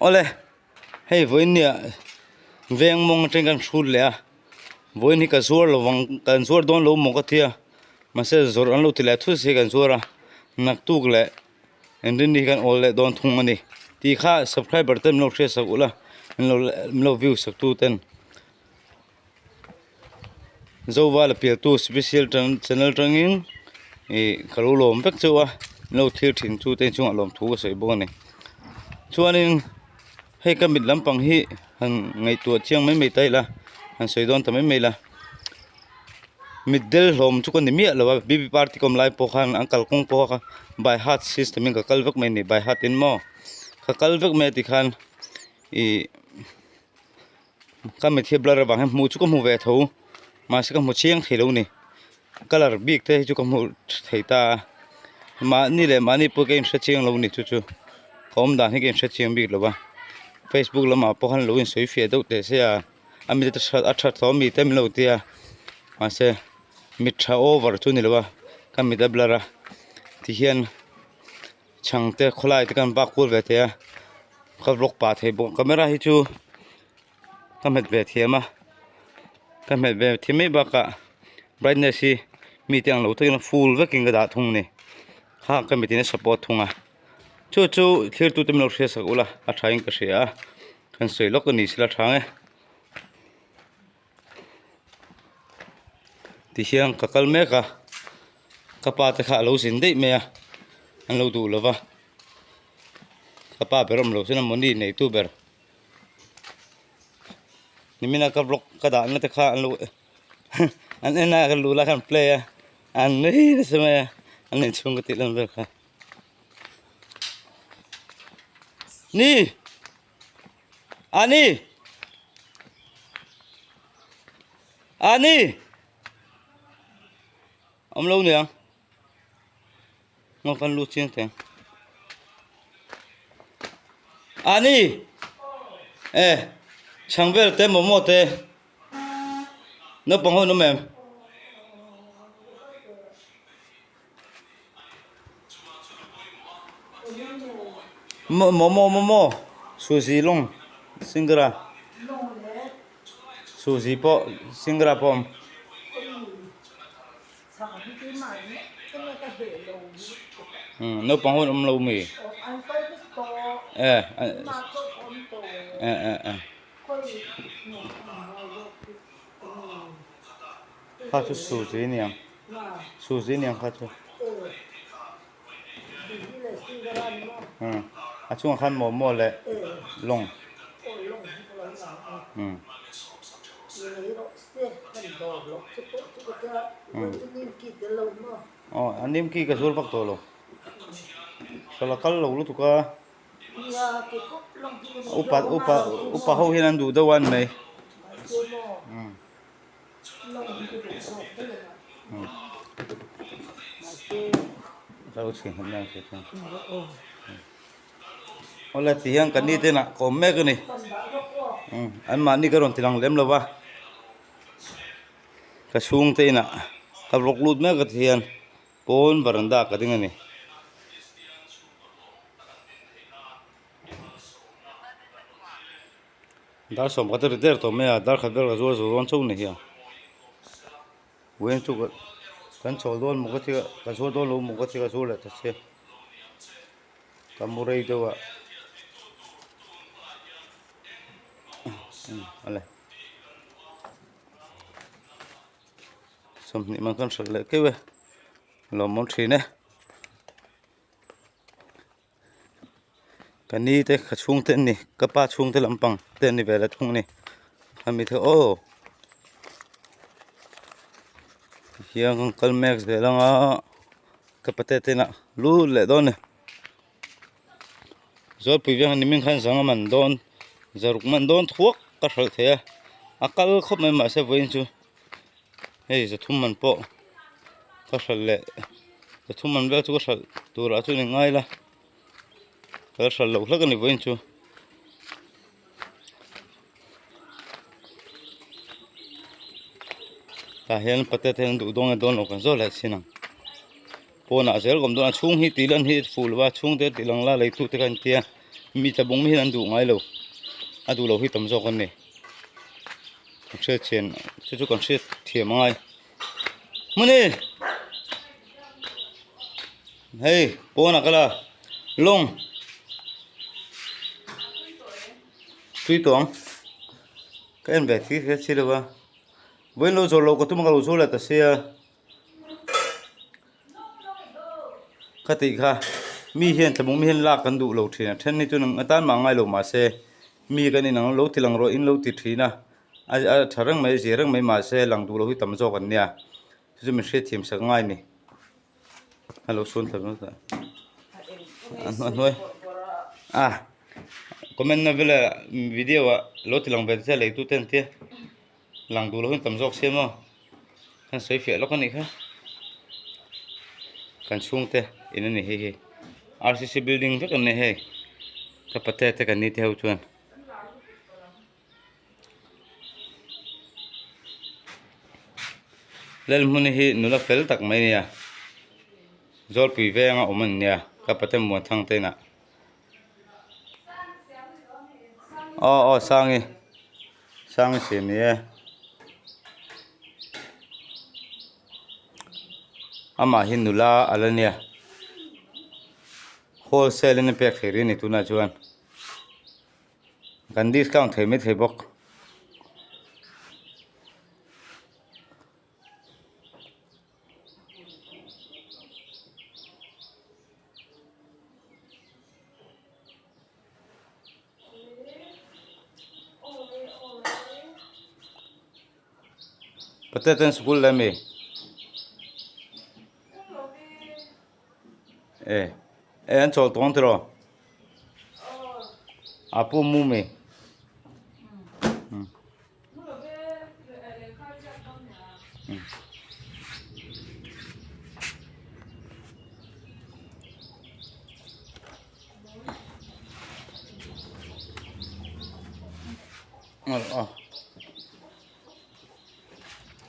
ole hei Vawiin nia veng mong trên kan phut le a Vawiin hi ka zuar lo wang kan zuar don lo mo ka thia ma se zor an lo ti le thu se kan zuar a nak tuk le en rin ni kan ol le don thung ani ti kha subscriber tem lo share sak ula lo view sak tu ten zowa la pil tu special channel trangin e kalu lom vek chuwa lo thir thin chu te chung alom thu soi bo ni chuanin hei ka mit lampang hi han ngai tu chiang mai mai tai la han soi don ta mai mai la mit del hlom chu kan ni mi lo bb party kom lai po khan angkal kong po kha by heart system in ka kal vek mai ni by heart in mo ka kal vek mai ti khan e ka mi thi blur bang mu chu ko mu ve tho ma se ka mu chiang thelo ni color big te chu ka mu theita ma ni le ma ni po game se chiang lo ni chu chu kom dan hi game se chiang big lo ba Facebook lama po khan lo in soi fe do te se a ami te a that tho mi tem lo tia ma se mi tha over chu ni lo ba ka mi da blara ti hian chang te kholai te kan ba kul ve te a ka vlog pa the bo camera hi chu ka met ve thiama ka met ve thimi ba ka brightness hi mi tiang lo te full ve king ga da thung ni ha ka mi tin support thunga chu thlir tu tem lo hre sak ula a thain ka hria kan soi lok ani sila thange ti hiang ka kal me ka pa te kha lo sin dei me a an lo du lova ka pa berom lo sina moni nei tu ber nimina ka blok ka da na te kha an lo an ena ka lu la kan play an nei se me an nen chung ka ti lan ber kha ni ani om lâu nè ngọc văn lu chiên thèm ani chẳng về tem một thế nó bằng hơn nó mềm mo sushi long singra sushi po singra pom nó bằng hơn lâu mì khá chú sushi niang khá chú à chung khăn mò lệ long anh em kia cái số phát tổ lo sao là cắt lâu lúc tụi ca upa hậu hiện anh đủ đâu anh mày sao chuyện hôm nay thế oleh tiang kan ni te na kom me kani an ma ni karon tilang lem lo ba ka sung te na ka rok lut me ka thian pon baranda ka ding ani dar som ka ter der to me a dar kha ber ka zo ron chou ni hiya wen chu kan chol don mo ka thi ka zo don lo mo ka thi ka zo le ta che ka mu rei do wa ale som ni man kan sale ke we lo mon thi ne kani te khachung te ni ka pa chung te lampang te ni vela thung ni ami the o hiang kal max de langa ka pate te na lu le don ne zo pivang ni min khan zanga man don zaruk man don thuak ka hral the akal khop mai ma se Vawiin chu hei za thum man po ka hral le za thum man vel chu ka hral tura chu ni ngai la ka hral lo hlak ani Vawiin chu ta hian pate ten du dong don lo kan zo le sinang pona zel gom don chung hi tilan hi ful wa chung te tilang la leitu te kan tia mi ta bong mi han du ngai lo adu lo hi tam zo kan ni che chen chu chu kan se thiam ngai mani hey pona kala long tui tong cái em về thì cái gì đâu à với lâu rồi lâu có tụi mình lâu rồi là ta sẽ cái gì cả mi hiền thì bông mi hiền lạc cần đủ lâu thì thế nên tụi nó tan mang ngay lâu mà sẽ mi cái này nó lâu thì lằng rồi in lâu thì na thằng răng mấy gì răng mấy mà sẽ lằng đủ lâu thì tầm cho cái này tụi mình sẽ tìm sang ngay này hello xuân thật nó anh nói à comment na vela video lo ti lang ve se le tu ten te lang du lo hin tam jok sem no kan soi fe lo kan ni kha kan chung te in ni he RCC building ve kan ne he ka pate te kan ni te hu chuan lel mun hi nula fel tak mai nia zol pui ve nga oman nia ka pate mo thang te na sang xem nè ama hinula alania wholesale ne pek theri ni tuna chuan kan discount thei me thei bok Patatan school la me an chol ton tro apu mu me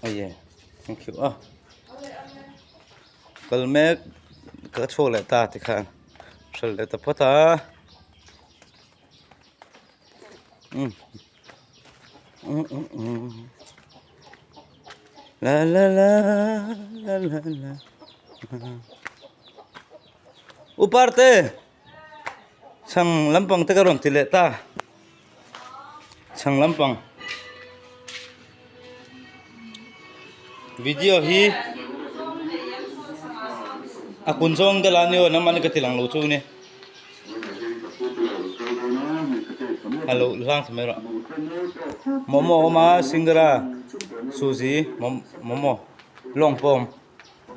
Oh yeah, thank you. Kalau mek kacau le ta tikan, sel le tapata. La la la la la la. Uparte, sang lampang tekaron tile ta, sang lampang. Video hi akun song dalani o naman katilang luto ni hello lang samera momo ma singara suji momo longpom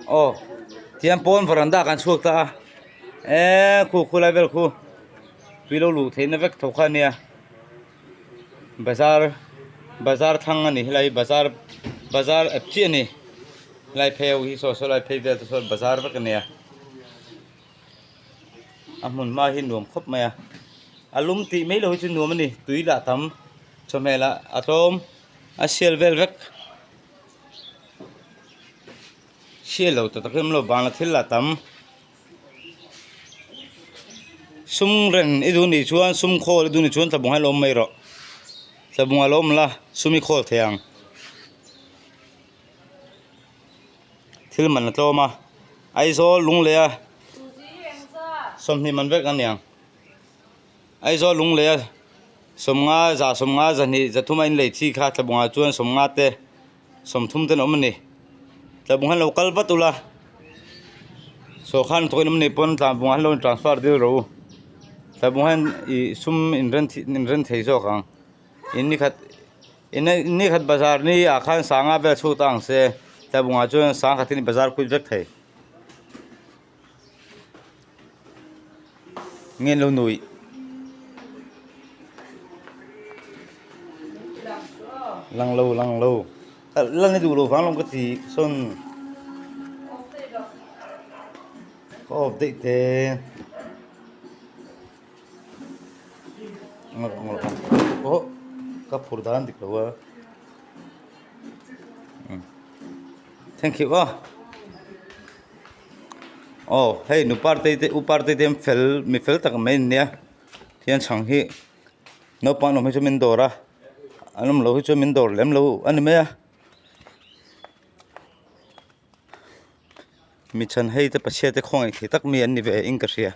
oh tiam pon veranda kan suak ta khu level khu pilo lu thein vek thokha nia bazar thang ani lai bazar apchi ani lai pheu hi so lai phei vel so bazar vek ania amun ma hi nuam khop maya alum ti mai lo chu nuam ani tui la tam chomela atom a sel vel vek sel lo ta takem lo bang la thil la tam sum ren iduni chuan sum khol iduni chuan tabung halom mai ro tabung alom la sumi khol theang thil man to ma ai zo lung le a som ni man vek aniang ai zo lung le som nga za ni za thuma in le chi kha tabunga chuan som nga te som thum ten om ni tabung han local batula so khan thoin om ni pon tabung han lo transfer dil ro tabung han I sum in ren thei zo kang inni khat bazar ni a khan sanga ve chu tang se tabunga chuan sang khatin bazar ku vek thei nghen lo nui lang lo lang du lo vang long ka ti son ko update te ngol oh ka phurdan dik lo thank you oh hey nu uparte tem fel mi fel tak men nia hian chang hi no pa no me chu min dora anum lo hi chu min dor lem lo ani me a mi chan hei te pashe te khong ai thi tak mi an ni ve ing ka ria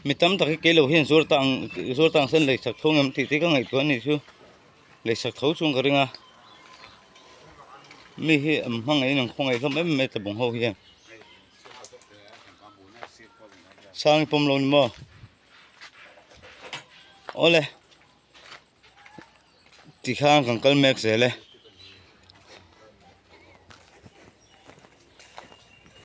mi tam tak ke lo hian zur tang sen lei sak thong am ti ti ka ngai tu ani chu lei sak tho chung ka ringa mi hi am hang ai nang khong ai hlom em me te bong ho hian sang pom lo ni mo ole ti khang kang kal mek zele